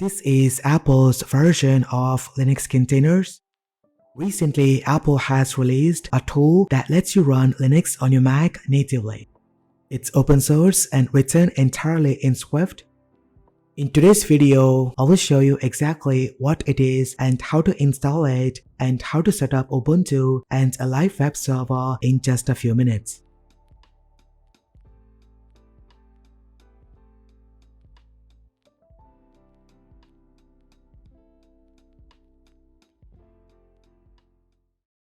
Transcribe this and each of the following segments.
This is Apple's version of Linux containers. Recently, Apple has released a tool that lets you run Linux on your Mac natively. It's open source and written entirely in Swift. In today's video, I will show you exactly what it is and how to install it and how to set up Ubuntu and a live web server in just a few minutes.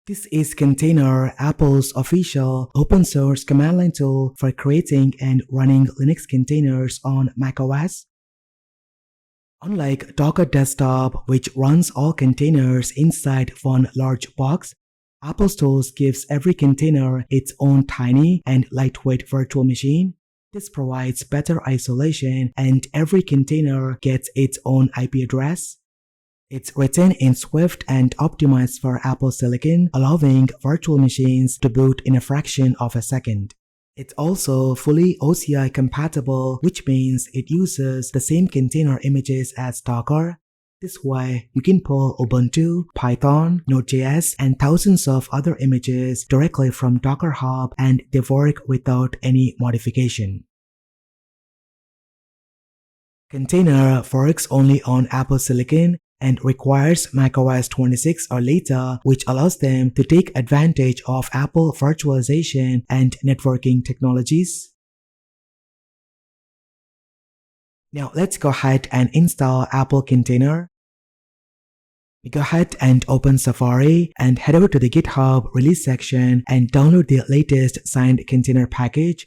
This is Container, Apple's official open source command line tool for creating and running Linux containers on macOS. Unlike Docker Desktop, which runs all containers inside one large box, Apple's tools gives every container its own tiny and lightweight virtual machine. This provides better isolation and every container gets its own IP address. It's written in Swift and optimized for Apple Silicon, allowing virtual machines to boot in a fraction of a second. It's also fully OCI compatible, which means it uses the same container images as Docker. This way, you can pull Ubuntu, Python, Node.js, and thousands of other images directly from Docker Hub, and they work without any modification. Container works only on Apple Silicon and requires macOS 26 or later, which allows them to take advantage of Apple virtualization and networking technologies. Now let's go ahead and install Apple Container. Go ahead and open Safari and head over to the GitHub release section and download the latest signed container package.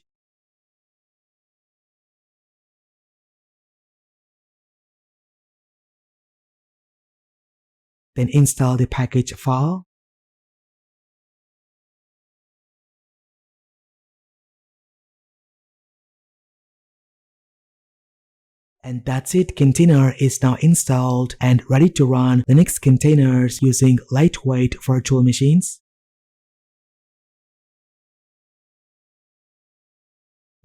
Then install the package file. And that's it, Container is now installed and ready to run Linux containers using lightweight virtual machines.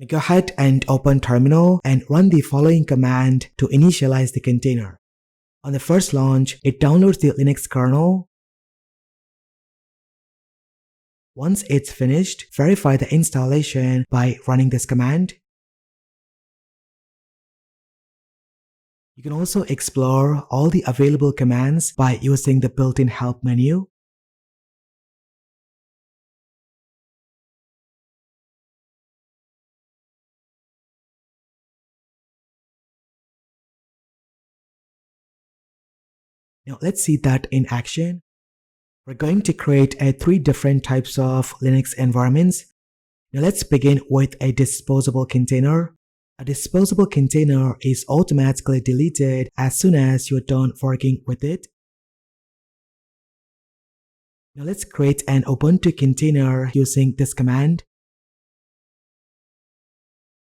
Go ahead and open Terminal and run the following command to initialize the container. On the first launch, it downloads the Linux kernel. Once it's finished, verify the installation by running this command. You can also explore all the available commands by using the built-in help menu. Now let's see that in action. We're going to create three different types of Linux environments. Now let's begin with a disposable container. A disposable container is automatically deleted as soon as you're done working with it. Now let's create an Ubuntu container using this command.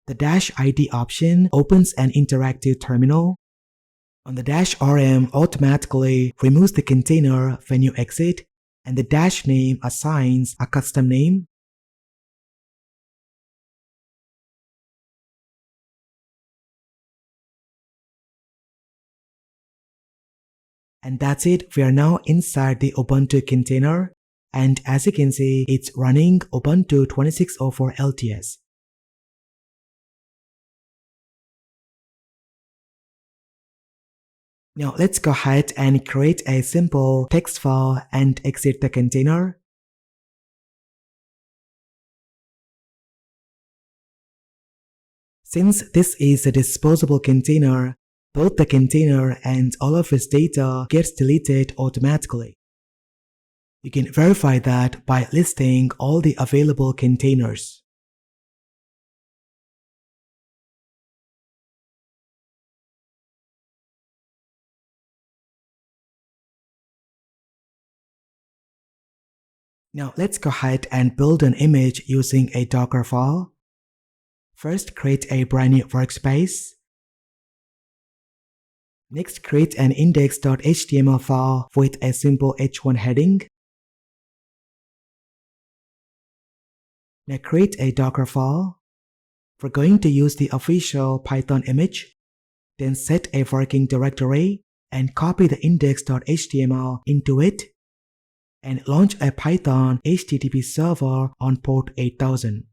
The -ID option opens an interactive terminal. On the -RM automatically removes the container when you exit, and the -name assigns a custom name. And that's it, we are now inside the Ubuntu container, and as you can see, it's running Ubuntu 26.04 LTS. Now let's go ahead and create a simple text file and exit the container. Since this is a disposable container, both the container and all of its data gets deleted automatically. You can verify that by listing all the available containers. Now let's go ahead and build an image using a Dockerfile. First, create a brand new workspace. Next, create an index.html file with a simple h1 heading. Now create a Docker file. We're going to use the official Python image. Then set a working directory and copy the index.html into it and launch a Python HTTP server on port 8000.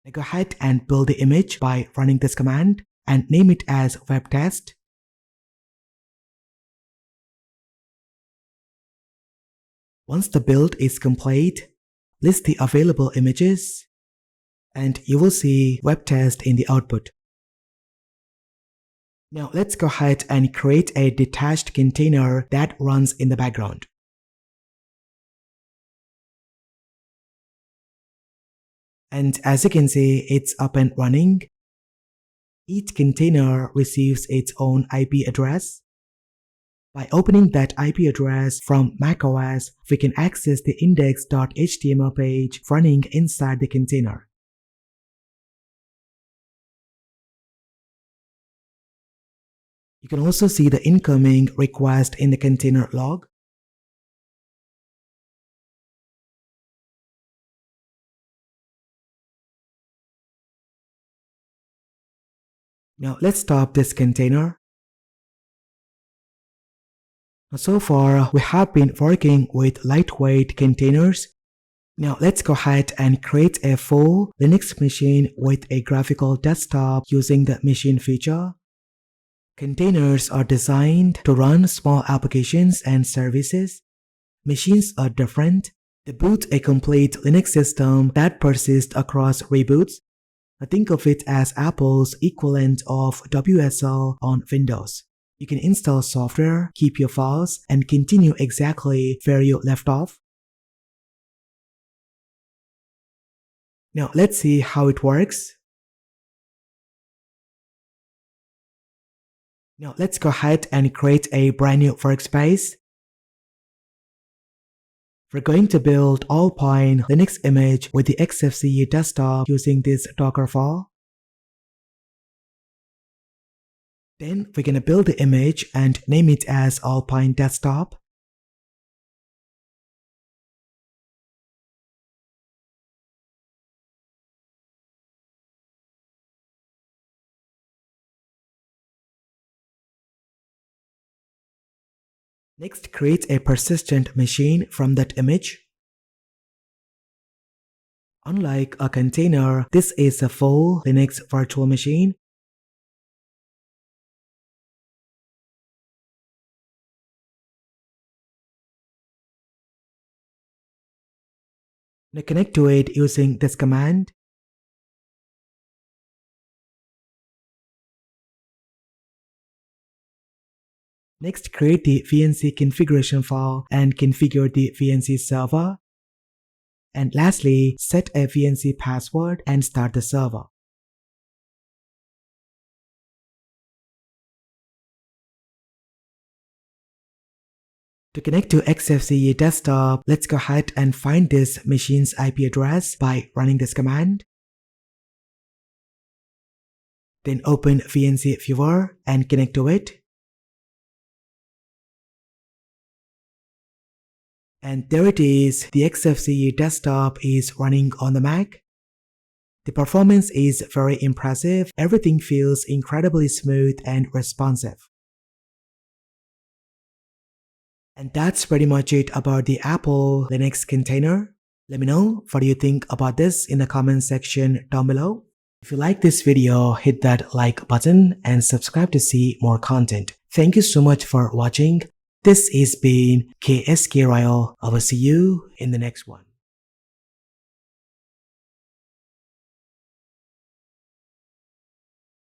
Now go ahead and build the image by running this command and name it as web test. Once the build is complete, list the available images and you will see web test in the output. Now let's go ahead and create a detached container that runs in the background. And as you can see, it's up and running. Each container receives its own IP address. By opening that IP address from macOS, we can access the index.html page running inside the container. You can also see the incoming request in the container log. Now let's stop this container. So far, we have been working with lightweight containers. Now let's go ahead and create a full Linux machine with a graphical desktop using the machine feature. Containers are designed to run small applications and services. Machines are different. They boot a complete Linux system that persists across reboots. Think of it as Apple's equivalent of WSL on Windows. You can install software, keep your files, and continue exactly where you left off. Now let's see how it works. Now let's go ahead and create a brand new workspace. We're going to build Alpine Linux image with the XFCE desktop using this Dockerfile. Then we're going to build the image and name it as Alpine Desktop. Next, create a persistent machine from that image. Unlike a container, this is a full Linux virtual machine. Now connect to it using this command. Next, create the VNC configuration file and configure the VNC server. And lastly, set a VNC password and start the server. To connect to XFCE desktop, let's go ahead and find this machine's IP address by running this command. Then open VNC viewer and connect to it. And there it is, the XFCE desktop is running on the Mac. The performance is very impressive, everything feels incredibly smooth and responsive. And that's pretty much it about the Apple Linux container. Let me know what you think about this in the comment section down below. If you like this video, hit that like button and subscribe to see more content. Thank you so much for watching. This has been KSK Royal. I will see you in the next one.